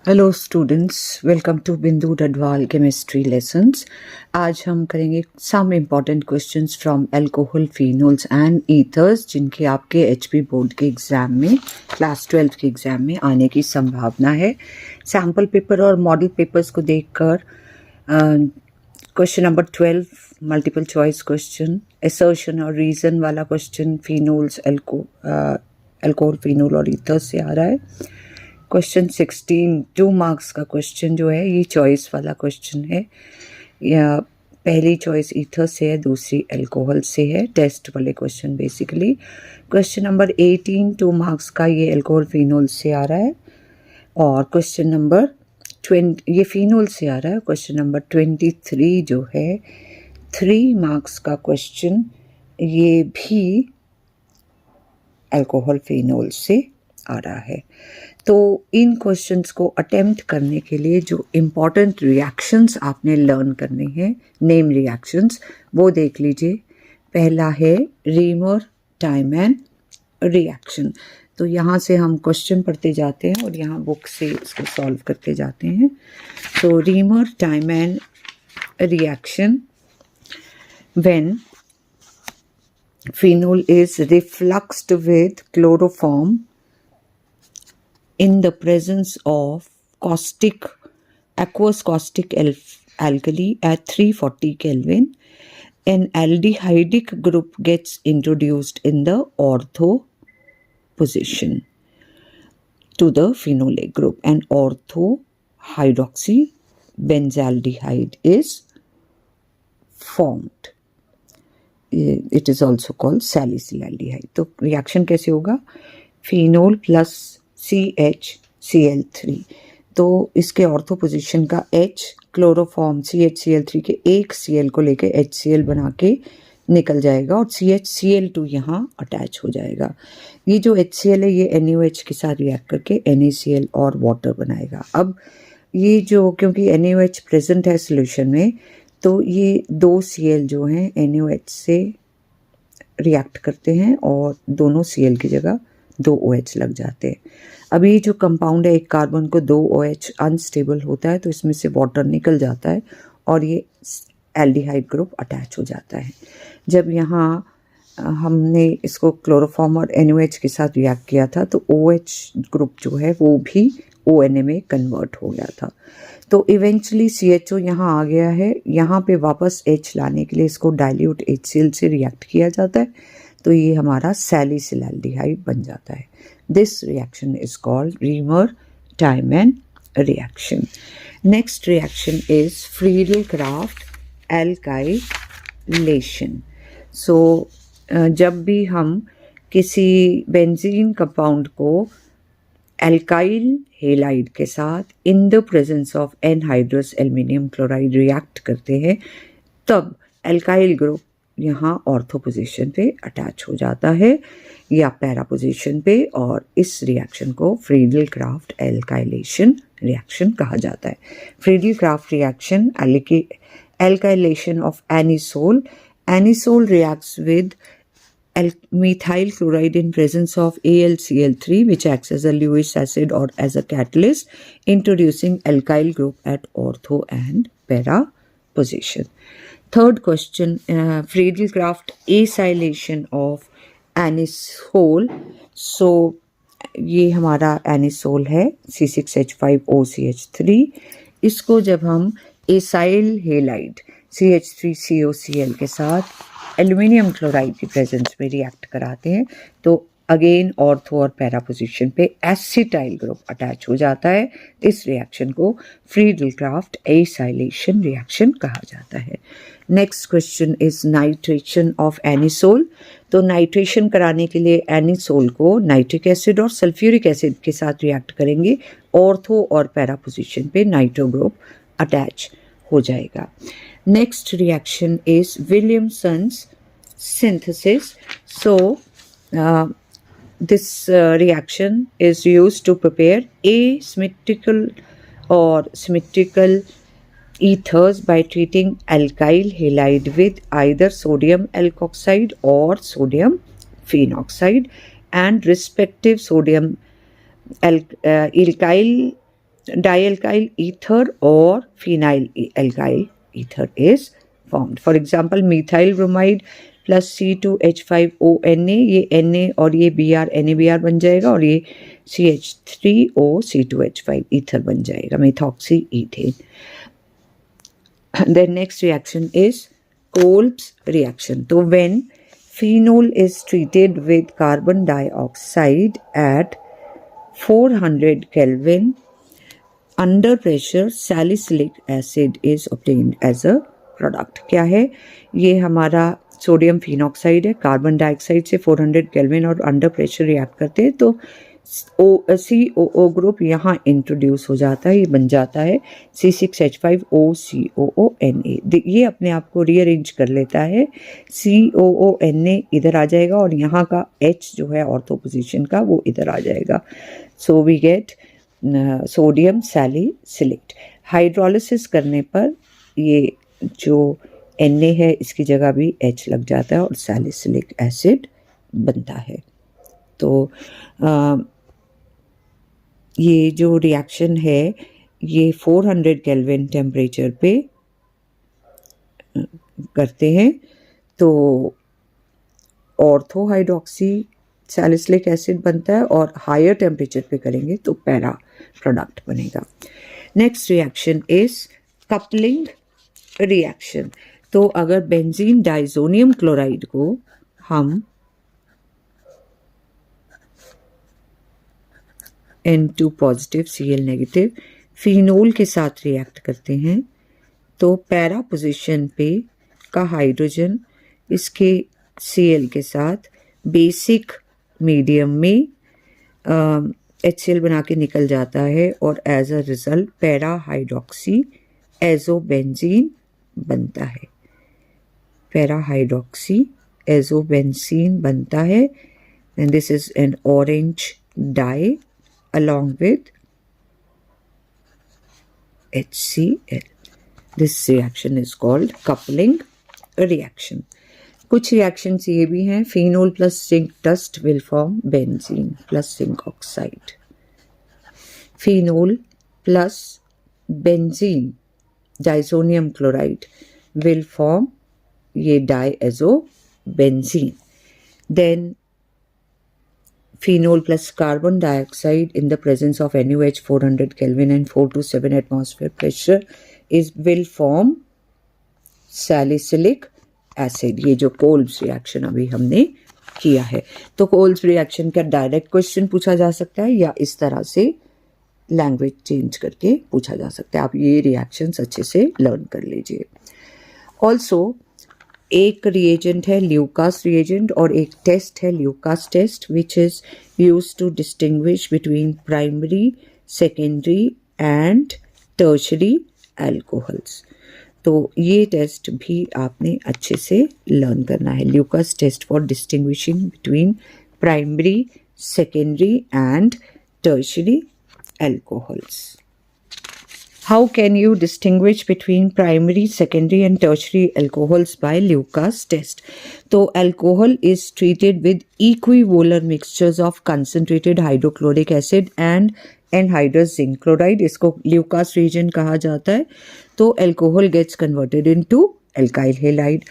Hello students, welcome to बिंदु Dadwal chemistry lessons. आज हम करेंगे some important questions from alcohol, phenols and ethers, जिनके आपके एचपी बोर्ड के एग्ज़ाम में, क्लास 12 के एग्ज़ाम में आने की संभावना है। सैम्पल पेपर और मॉडल पेपर्स को देखकर question number 12 multiple choice question, assertion और रीज़न वाला क्वेश्चन फिनोल्स, अल्कोहल, फिनोल और ईथर्स से आ रहा है। क्वेश्चन 16 2 मार्क्स का क्वेश्चन जो है ये चॉइस वाला क्वेश्चन है। या पहली चॉइस ईथर से है, दूसरी अल्कोहल से है। टेस्ट वाले question basically. Question number 18 2 marks का ये अल्कोहल फिनोल से आ रहा है। और क्वेश्चन नंबर 20 ये फिनोल से आ रहा है। क्वेश्चन नंबर 23 जो है 3 मार्क्स का क्वेश्चन, ये भी अल्कोहल फिनोल से आ रहा है। तो इन क्वेश्चंस को अटेम्प्ट करने के लिए जो इम्पॉर्टेंट रिएक्शंस आपने लर्न करने हैं, नेम रिएक्शंस, वो देख लीजिए। पहला है रीमर टाइमैन रिएक्शन। तो यहाँ से हम क्वेश्चन पढ़ते जाते हैं और यहाँ बुक से इसको सॉल्व करते जाते हैं। तो Reimer Tiemann reaction, when phenol is refluxed with chloroform in the presence of aqueous caustic alkali at 340 Kelvin, an aldehydic group gets introduced in the ortho position to the phenolic group, and ortho hydroxy benzaldehyde is formed. It is also called salicylaldehyde. तो reaction कैसे होगा? Phenol plus CHCl3, तो इसके ortho position का H chloroform CHCl3 के एक Cl को लेके HCl बना के निकल जाएगा और CHCl2 यहाँ अटैच हो जाएगा। ये जो HCl है ये NaOH के साथ रिएक्ट करके NaCl और वाटर बनाएगा। अब ये जो, क्योंकि NaOH प्रेजेंट है सोल्यूशन में, तो ये दो Cl जो हैं NaOH से रिएक्ट करते हैं और दोनों Cl की जगह दो OH लग जाते हैं। अब ये जो कंपाउंड है, एक कार्बन को दो OH अनस्टेबल होता है, तो इसमें से वाटर निकल जाता है और ये एल्डिहाइड ग्रुप अटैच हो जाता है। जब यहाँ हमने इसको क्लोरोफॉर्म और NaOH के साथ रिएक्ट किया था तो OH ग्रुप जो है वो भी ONA में कन्वर्ट हो गया था। तो इवेंचुअली CHO यहाँ आ गया है। यहाँ पे वापस H लाने के लिए इसको डाइल्यूट HCl से रिएक्ट किया जाता है, तो ये हमारा सैलिसिलैल्डिहाइड बन जाता है। This reaction is called Reimer Tiemann reaction. Next reaction is Friedel Crafts alkylation. So जब भी हम किसी बेंजीन कंपाउंड को एल्काइल हेलाइड के साथ in the presence of anhydrous aluminium chloride react करते हैं, तब एल्काइल ग्रुप यहाँ ऑर्थो पोजीशन पे अटैच हो जाता है या पैरा पोजीशन पे, और इस रिएक्शन को फ्रीडल-क्राफ्ट एल्काइलेशन रिएक्शन कहा जाता है। Friedel-Crafts reaction, alkylation of anisole. Anisole reacts with methyl chloride in presence of AlCl3, which acts as a Lewis acid or as a catalyst, introducing alkyl group at ortho and para position. Third question, Friedel-Crafts acylation of anisole. So ये हमारा anisole है C6H5OCH3। इसको जब हम acyl halide CH3COCl के साथ aluminium chloride की presence में रिएक्ट कराते हैं, तो अगेन ऑर्थो और पैरा पोजीशन पे एसिटाइल ग्रुप अटैच हो जाता है। इस रिएक्शन को फ्रीडल-क्राफ्ट एसाइलेशन रिएक्शन कहा जाता है। Next question is nitration of anisole. तो नाइट्रेशन कराने के लिए एनिसोल को नाइट्रिक एसिड और सल्फ्यूरिक एसिड के साथ रिएक्ट करेंगे, ऑर्थो और पैरा पोजीशन पे नाइट्रो ग्रुप अटैच हो जाएगा। Next reaction is Williamson's synthesis. So this reaction is used to prepare asymmetrical or symmetrical ethers by treating alkyl halide with either sodium alkoxide or sodium phenoxide, and respective sodium alkyl dialkyl ether or phenyl alkyl ether is formed. For example, methyl bromide plus C2H5ONa, ये Na और ये Br NaBr बन जाएगा और ये CH3O C2H5 ether बन जाएगा, methoxy ethane. Then next reaction is Kolb's reaction. So when phenol is treated with carbon dioxide at 400 Kelvin, under pressure salicylic acid is obtained as a product. क्या है ये? हमारा सोडियम फिनॉक्साइड है, carbon dioxide से 400 kelvin और under pressure react करते हैं तो COO ग्रुप यहाँ इंट्रोड्यूस हो जाता है, ये बन जाता है C6H5OCOONa. ये अपने आप को रीअरेंज कर लेता है, COONa इधर आ जाएगा और यहाँ का H जो है ऑर्थो पोजीशन का वो इधर आ जाएगा. So we get sodium salicylate. Hydrolysis करने पर ये जो Na है इसकी जगह भी H लग जाता है और सैलिसिलिक एसिड बनता है. तो ये जो रिएक्शन है ये 400 केल्विन टेम्परेचर पे करते हैं तो ऑर्थो हाइड्रोक्सी सैलिसिलिक एसिड बनता है और हायर टेम्परेचर पे करेंगे तो पैरा प्रोडक्ट बनेगा. Next reaction is coupling reaction. तो अगर बेंजीन डाइजोनियम क्लोराइड को हम N2 positive Cl negative phenol के साथ रिएक्ट करते हैं तो पैरा पोजीशन पे का हाइड्रोजन इसके Cl के साथ बेसिक मीडियम में HCl बना के निकल जाता है और as a result para hydroxy azobenzene बनता है. पैरा हाइड्रोक्सी एजोबेंजीन बनता है and this is an orange dye along with HCl. This reaction is called coupling reaction. कुछ reactions ये भी हैं. Phenol plus zinc dust will form benzene plus zinc oxide. Phenol plus benzene disonium chloride will form ये diazobenzene. Then phenol plus carbon dioxide in the presence of NaOH 400 Kelvin and 4 to 7 atmosphere pressure will form salicylic acid. ये जो Kolbe's reaction अभी हमने किया है. तो Kolbe's reaction का direct question पूछा जा सकता है या इस तरह से लैंग्वेज चेंज करके पूछा जा सकता है. आप ये रिएक्शंस अच्छे से लर्न कर लीजिए. ऑल्सो एक रिएजेंट है ल्यूकास रिएजेंट और एक टेस्ट है Lucas test which is use to distinguish between primary secondary and tertiary alcohols. तो ये टेस्ट भी आपने अच्छे से लर्न करना है. Lucas test for distinguishing between primary secondary and tertiary alcohols. How can you distinguish between primary, secondary and tertiary alcohols by Lucas test? So alcohol is treated with equipolar mixtures of concentrated hydrochloric acid and anhydrous zinc chloride. इसको Lucas reagent कहा जाता है. तो alcohol gets converted into alkyl halide.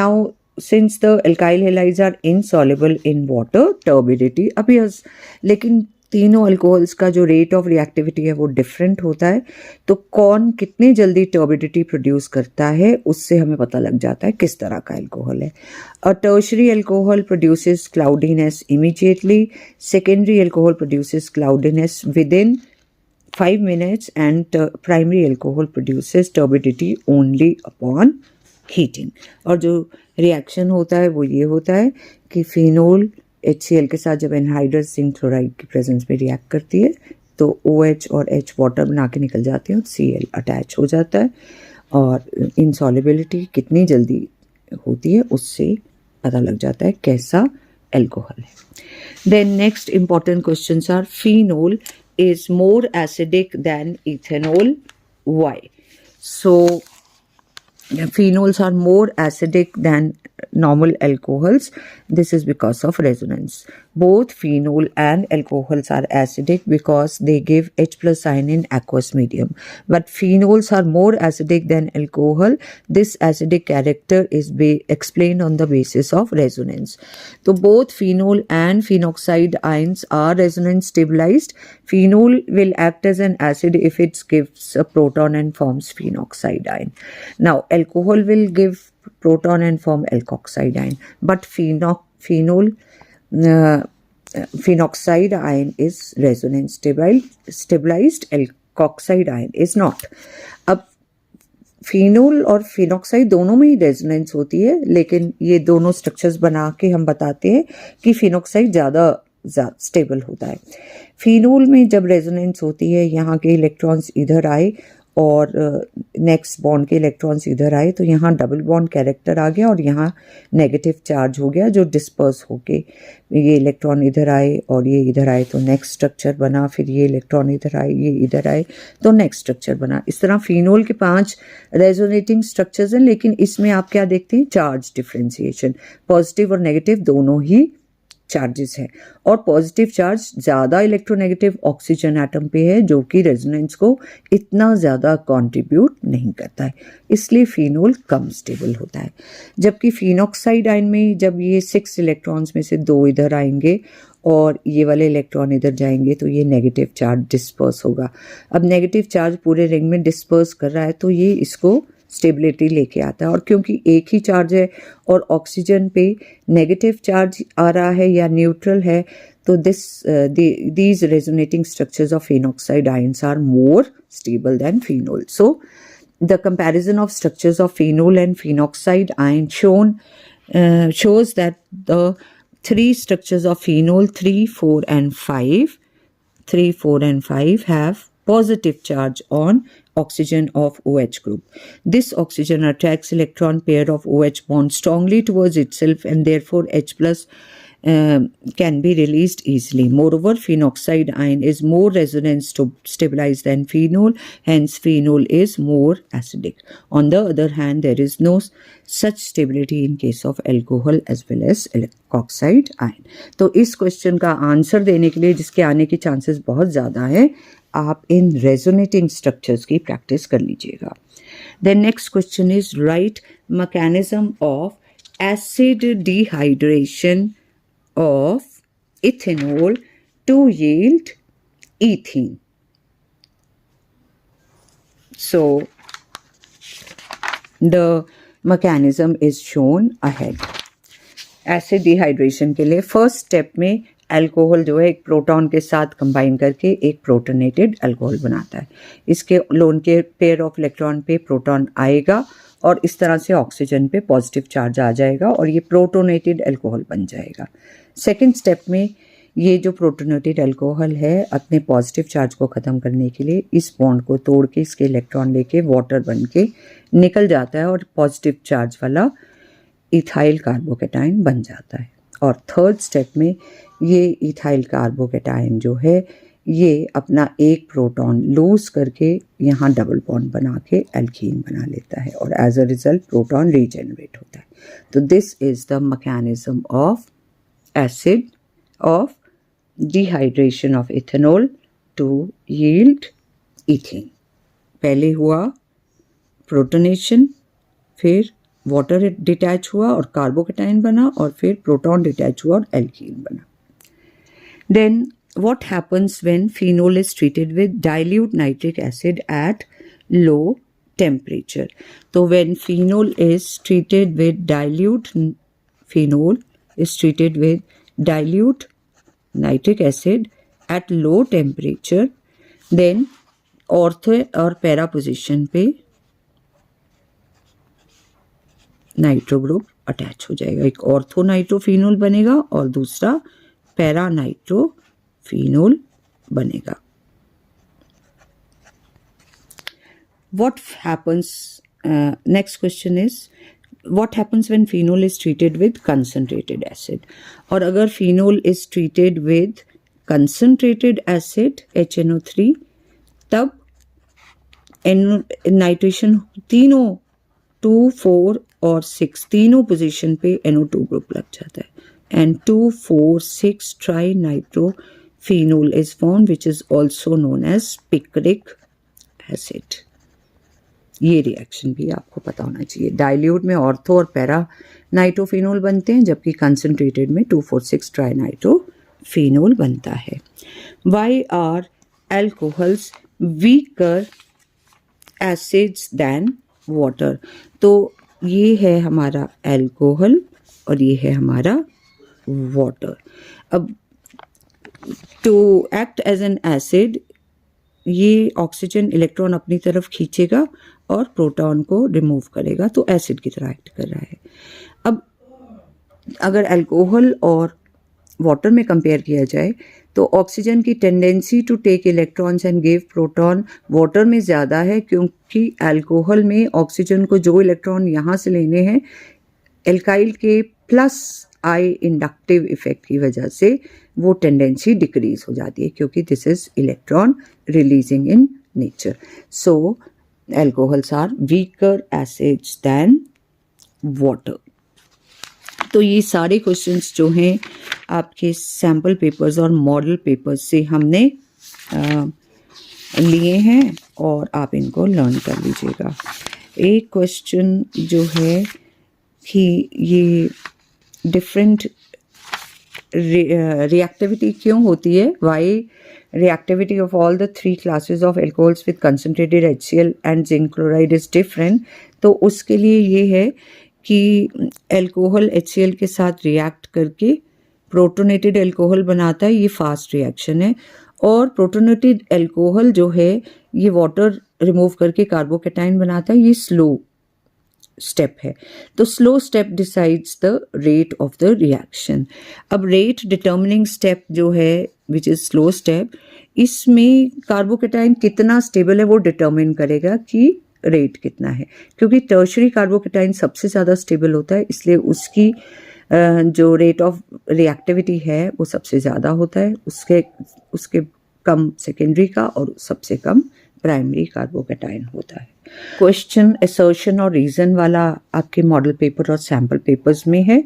Now since the alkyl halides are insoluble in water, turbidity appears. लेकिन तीनों alcohols का जो rate of reactivity है वो डिफरेंट होता है. तो कौन कितनी जल्दी टर्बिडिटी प्रोड्यूस करता है उससे हमें पता लग जाता है किस तरह का अल्कोहल है. A tertiary alcohol produces cloudiness immediately. Secondary alcohol produces cloudiness with in 5 minutes and primary alcohol produces turbidity only upon heating. और जो रिएक्शन होता है वो ये होता है कि फिनोल HCl के साथ जब एनहाइड्रस जिंक क्लोराइड की प्रेजेंस में रिएक्ट करती है तो OH और H वाटर बना के निकल जाते हैं और Cl अटैच हो जाता है और इनसॉल्युबिलिटी कितनी जल्दी होती है उससे पता लग जाता है कैसा एल्कोहल है. Then next important questions are phenol is more acidic than ethanol. Why? So phenols are more acidic than normal alcohols. This is because of resonance. Both phenol and alcohols are acidic because they give H plus ion in aqueous medium. But phenols are more acidic than alcohol. This acidic character is explained on the basis of resonance. So both phenol and phenoxide ions are resonance stabilized. Phenol will act as an acid if it gives a proton and forms phenoxide ion. Now alcohol will give proton and form alkoxide ion, but phenoxide ion is resonance stabilized, alkoxide ion is not. अब phenol और phenoxide दोनों में ही resonance होती है, लेकिन ये दोनों structures बना के हम बताते हैं कि फिनॉक्साइड ज़्यादा स्टेबल होता है. फिनोल में जब रेजोनेंस होती है, यहाँ के इलेक्ट्रॉन्स इधर आए और नेक्स्ट बॉन्ड के इलेक्ट्रॉन्स इधर आए, तो यहाँ डबल बॉन्ड कैरेक्टर आ गया और यहाँ नेगेटिव चार्ज हो गया जो डिस्पर्स होके ये इलेक्ट्रॉन इधर आए और ये इधर आए तो नेक्स्ट स्ट्रक्चर बना, फिर ये इलेक्ट्रॉन इधर आए, ये इधर आए तो नेक्स्ट स्ट्रक्चर बना. इस तरह फिनोल के 5 रेजोनेटिंग स्ट्रक्चर्स हैं, लेकिन इसमें आप क्या देखते हैं, चार्ज डिफ्रेंसिएशन. पॉजिटिव और नेगेटिव दोनों ही चार्जेस है और पॉजिटिव चार्ज ज़्यादा इलेक्ट्रोनेगेटिव ऑक्सीजन एटम पे है जो कि रेजोनेंस को इतना ज़्यादा कंट्रीब्यूट नहीं करता है, इसलिए फिनोल कम स्टेबल होता है. जबकि फिनॉक्साइड आयन में जब ये 6 इलेक्ट्रॉन्स में से 2 इधर आएंगे और ये वाले इलेक्ट्रॉन इधर जाएंगे तो ये नेगेटिव चार्ज डिस्पर्स होगा. अब नेगेटिव चार्ज पूरे रिंग में डिस्पर्स कर रहा है तो ये इसको स्टेबिलिटी लेके आता है. और क्योंकि एक ही चार्ज है और ऑक्सीजन पे नेगेटिव चार्ज आ रहा है या न्यूट्रल है, तो these resonating structures of phenoxide ions are more stable than phenol. So the comparison of structures of phenol and phenoxide ion shows that the 3 structures of phenol 3, 4 and 5 have positive charge on oxygen of OH group. This oxygen attracts electron pair of OH bond strongly towards itself and therefore H plus can be released easily. Moreover, phenoxide ion is more resonance stabilized than phenol, hence phenol is more acidic. On the other hand, there is no such stability in case of alcohol as well as alkoxide ion. तो इस question का answer देने के लिए, जिसके आने की chances बहुत ज़्यादा है, आप इन रेजोनेटिंग स्ट्रक्चर्स की प्रैक्टिस कर लीजिएगा. Then next question is write mechanism of acid dehydration of ethanol to yield ethene. So the mechanism is shown ahead. Acid dehydration के लिए फर्स्ट स्टेप में अल्कोहल जो है एक प्रोटॉन के साथ कंबाइन करके एक प्रोटोनेटेड अल्कोहल बनाता है. इसके लोन के पेयर ऑफ इलेक्ट्रॉन पे प्रोटॉन आएगा और इस तरह से ऑक्सीजन पे पॉजिटिव चार्ज आ जाएगा और ये प्रोटोनेटेड अल्कोहल बन जाएगा. सेकेंड स्टेप में ये जो प्रोटोनेटेड अल्कोहल है अपने पॉजिटिव चार्ज को ख़त्म करने के लिए इस बॉन्ड को तोड़ के इसके इलेक्ट्रॉन लेके वाटर बन के निकल जाता है और पॉजिटिव चार्ज वाला इथाइल कार्बोकेटाइन बन जाता है. और थर्ड स्टेप में ये इथाइल कार्बोकेटाइन जो है ये अपना एक प्रोटॉन लूज करके यहाँ डबल बॉन्ड बना के एल्कीन बना लेता है और as a result proton regenerate होता है. तो this is the mechanism of acid of dehydration of ethanol to yield ethene. पहले हुआ प्रोटोनेशन, फिर वाटर डिटैच हुआ और कार्बोकेटाइन बना और फिर प्रोटॉन डिटैच हुआ और एल्कीन बना. Then what happens when phenol is treated with dilute nitric acid at low temperature? So when phenol is treated with dilute nitric acid at low temperature, then ortho और para position पे nitro group attach हो जाएगा. एक ortho nitrophenol बनेगा और दूसरा para nitrophenol बनेगा. What happens? Next question is what happens when phenol is treated with concentrated acid? और अगर phenol is treated with concentrated acid HNO3 तब नाइट्रेशन तीनों 2, 4 और 6 तीनों पोजीशन पे NO2 ग्रुप लग जाता है and 2, 4, 6 tri nitrophenol is form which is also known as picric acid. ये रिएक्शन भी आपको पता होना चाहिए। डाइल्यूट में ऑर्थो और पैरा नाइट्रोफिनोल बनते हैं, जबकि कंसंट्रेटेड में 2,4,6 ट्राई नाइट्रोफिनोल बनता है। Why are alcohols weaker acids than water? तो ये है हमारा एल्कोहल और ये है हमारा वाटर। अब to act as an acid, ये ऑक्सीजन इलेक्ट्रॉन अपनी तरफ खींचेगा और प्रोटॉन को रिमूव करेगा, तो एसिड की तरह एक्ट कर रहा है। अब अगर अल्कोहल और वाटर में कंपेयर किया जाए तो ऑक्सीजन की tendency to take electrons and give proton water में ज़्यादा है, क्योंकि अल्कोहल में ऑक्सीजन को जो इलेक्ट्रॉन यहाँ से लेने हैं, एल्काइल के प्लस आई इंडक्टिव इफेक्ट की वजह से वो टेंडेंसी डिक्रीज हो जाती है, क्योंकि this is electron releasing in nature. So alcohols are weaker acids than water. तो ये सारे क्वेश्चंस जो हैं आपके सैम्पल पेपर्स और मॉडल पेपर्स से हमने लिए हैं और आप इनको लर्न कर लीजिएगा। एक क्वेश्चन जो है कि ये डिफरेंट reactivity क्यों होती है, why reactivity of all the 3 classes of alcohols with concentrated HCl and zinc chloride is different। तो उसके लिए ये है कि अल्कोहल HCl के साथ रिएक्ट करके प्रोटोनेटेड अल्कोहल बनाता है, ये फास्ट रिएक्शन है, और प्रोटोनेटेड अल्कोहल जो है ये वाटर रिमूव करके कार्बोकेटाइन बनाता है, ये स्लो स्टेप है। तो slow step decides the rate of the reaction. अब रेट डिटर्मिनिंग स्टेप जो है विच इज स्लो स्टेप, इसमें कार्बोकेटाइन कितना स्टेबल है वो डिटर्मिन करेगा कि रेट कितना है, क्योंकि टर्शरी कार्बोकेटाइन सबसे ज़्यादा स्टेबल होता है, इसलिए उसकी जो रेट ऑफ रिएक्टिविटी है वो सबसे ज़्यादा होता है, उसके कम सेकेंडरी का और सबसे कम प्राइमरी कार्बोकेटाइन होता है। क्वेश्चन असर्शन और रीजन वाला आपके मॉडल पेपर और सैम्पल पेपर्स में है,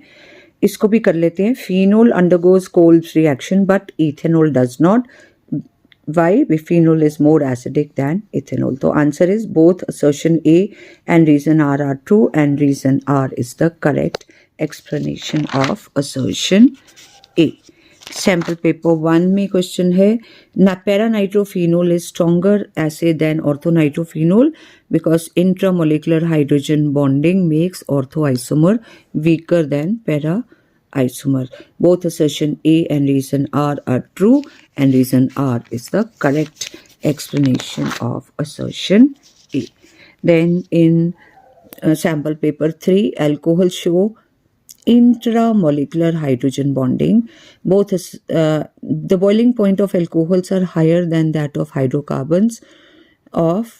इसको भी कर लेते हैं। Phenol undergoes Kolbe's reaction but ethanol does not, why? Phenol is more acidic than ethanol. तो answer is both assertion A and reason R are true and reason R is the correct explanation of assertion A। Sample paper 1 में question है, paranitrophenol is stronger acid than orthonitrophenol because intramolecular hydrogen bonding makes ortho isomer weaker than para isomer. Both assertion A and reason R are true and reason R is the correct explanation of assertion A. Then in sample paper 3, alcohol show intramolecular hydrogen bonding. Both the boiling point of alcohols are higher than that of hydrocarbons of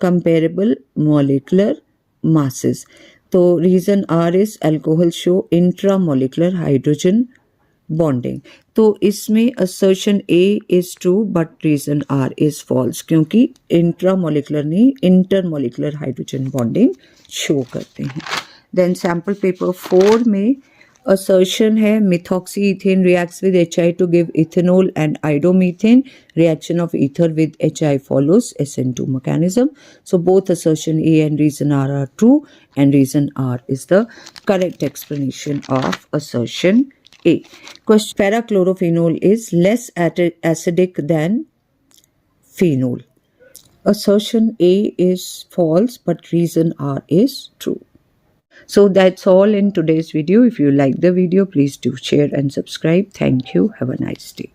comparable molecular masses. तो reason R is alcohol show intramolecular hydrogen bonding. तो इसमें assertion A is true but reason R is false, क्योंकि intramolecular नहीं intermolecular hydrogen bonding show करते हैं। Then sample paper 4 में assertion है methoxyethane reacts with HI to give ethanol and idomethane. Reaction of ether with HI follows SN2 mechanism. So both assertion A and reason R are true and reason R is the correct explanation of assertion A. Question: parachlorophenol is less acidic than phenol. Assertion A is false but reason R is true. So that's all in today's video. If you like the video, please do share and subscribe. Thank you. Have a nice day.